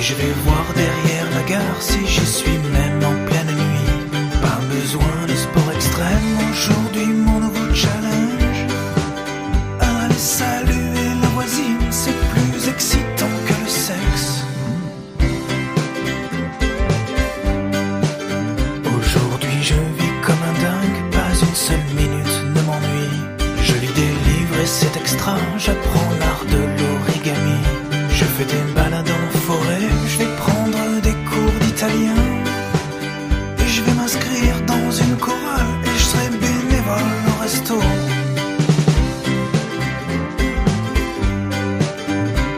je vais voir derrière la gare si j'y suis même en pleine nuit. Pas besoin de sport extrême, aujourd'hui mon nouveau challenge. Aller saluer la voisine, c'est plus excitant que le sexe. Aujourd'hui je vis comme un dingue, pas une seule minute ne m'ennuie. Je lis des livres et c'est extra, j'apprends l'art de l'origami. Je fais des balades en forêt, je vais prendre des cours d'italien. Et je vais m'inscrire dans une chorale et je serai bénévole au resto.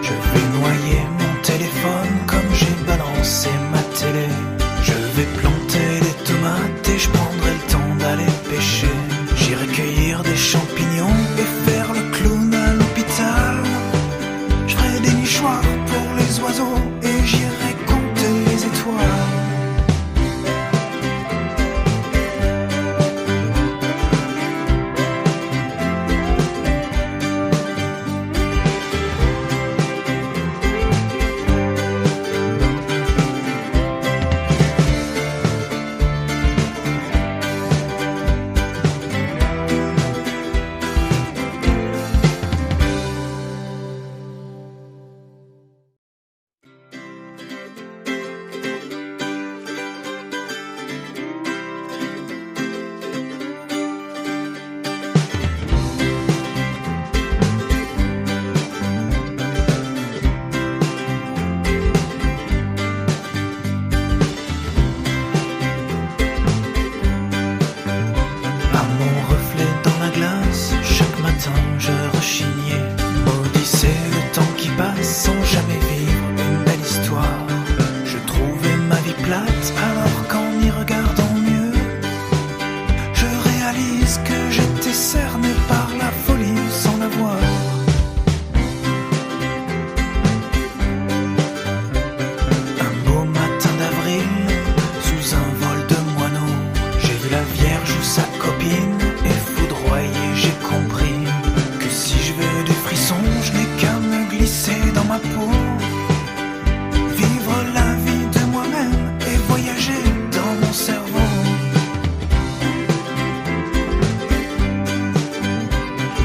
Je vais noyer mon téléphone comme j'ai balancé ma télé. Je vais planter des tomates et je prendrai le temps d'aller pêcher. J'irai cueillir des champignons et faire le clown à l'hôpital. Je ferai des nichoirs pour les oiseaux et j'irai compter les étoiles. Je rechignais, maudissais le temps qui passe sans jamais vivre une belle histoire. Je trouvais ma vie plate alors qu'en y regardant mieux, je réalise que j'étais cerné par la folie sans la voir. Un beau matin d'avril, sous un vol de moineaux, j'ai vu la Vierge ou sa copine et foudroyé j'ai compris. Je n'ai qu'à me glisser dans ma peau, vivre la vie de moi-même et voyager dans mon cerveau.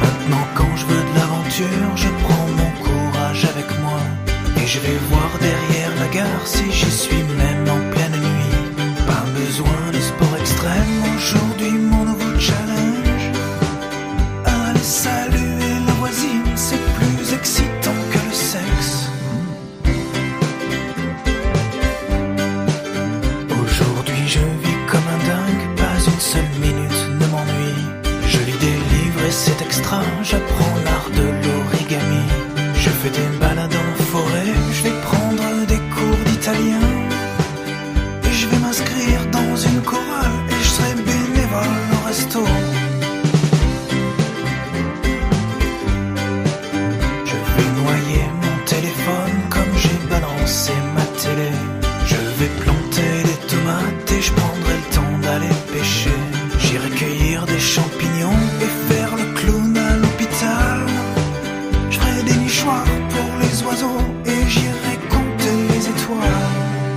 Maintenant quand je veux de l'aventure, je prends mon courage avec moi et je vais voir derrière la gare si j'y suis même en pleine nuit. Pas besoin de sport extrême, aujourd'hui mon nouveau challenge. Aller saluer la voisine, c'est plus excitant que le sexe. Aujourd'hui je vis comme un dingue, pas une seule minute ne m'ennuie. Je lis des livres et c'est extra, j'apprends l'art de l'origami. Je fais des balades en forêt, je vais prendre des cours d'italien. Et je vais m'inscrire dans une chorale et je serai bénévole au resto. Comme j'ai balancé ma télé, je vais planter des tomates et je prendrai le temps d'aller pêcher. J'irai cueillir des champignons et faire le clown à l'hôpital. Je ferai des nichoirs pour les oiseaux et j'irai compter les étoiles.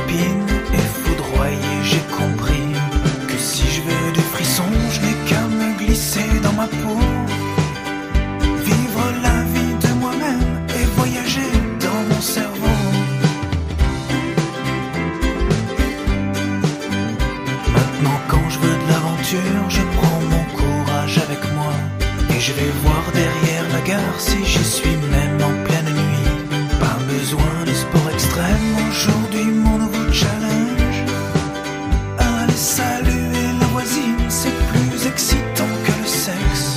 copine et foudroyé, j'ai compris que si je veux des frissons, je n'ai qu'à me glisser dans ma peau, vivre la vie de moi-même et voyager dans mon cerveau. Maintenant quand je veux de l'aventure, je prends mon courage avec moi et je vais voir derrière la gare si j'y suis même en pleine nuit. Pas besoin de sport extrême, aujourd'hui mon nouveau challenge, aller saluer la voisine, c'est plus excitant que le sexe.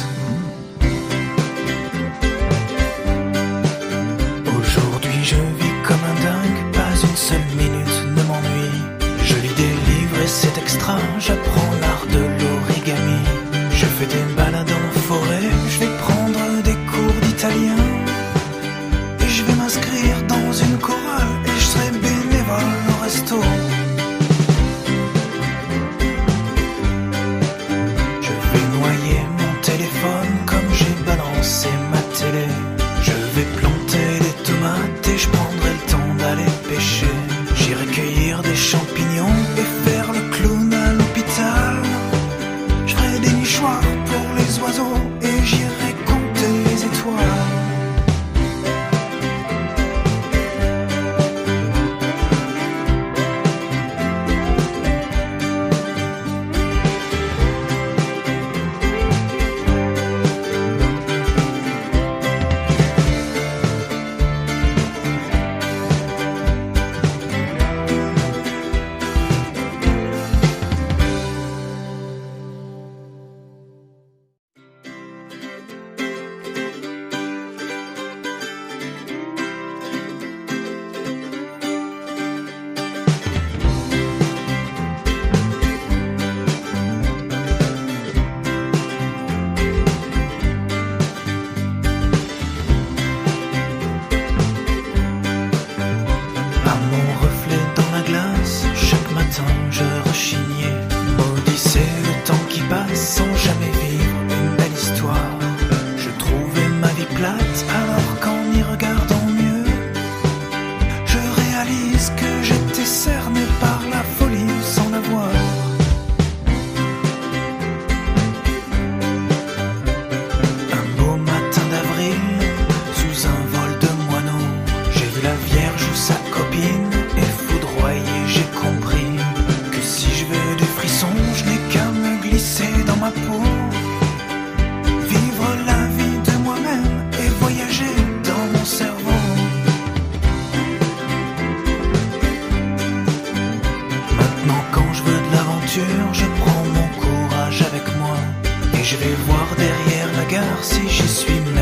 Aujourd'hui je vis comme un dingue, pas une seule minute ne m'ennuie. Je lis des livres et c'est extra, j'apprends l'art de l'origami. Je fais des balades en forêt, je vais prendre des cours d'italien. Et je vais m'inscrire dans une chorale et je serai bénévole au resto. Je vais noyer mon téléphone comme j'ai balancé ma télé. Je vais planter des tomates et je prendrai le temps d'aller pêcher. J'irai cueillir des champignons et faire le clown à l'hôpital. Je ferai des nichoirs pour les oiseaux et j'irai compter les étoiles. Je rechignais, maudissais le temps qui passe sans jamais vivre une belle histoire. Je trouvais ma vie plate alors qu'en y regardant mieux, je réalise que j'étais cerné par la folie sans la voir. Un beau matin d'avril, sous un vol de moineaux, j'ai vu la Vierge ou sa copine et foudroyé, j'ai compris. Je n'ai qu'à me glisser dans ma peau, vivre la vie de moi-même et voyager dans mon cerveau. Maintenant quand je veux de l'aventure, je prends mon courage avec moi et je vais voir derrière la gare si j'y suis même.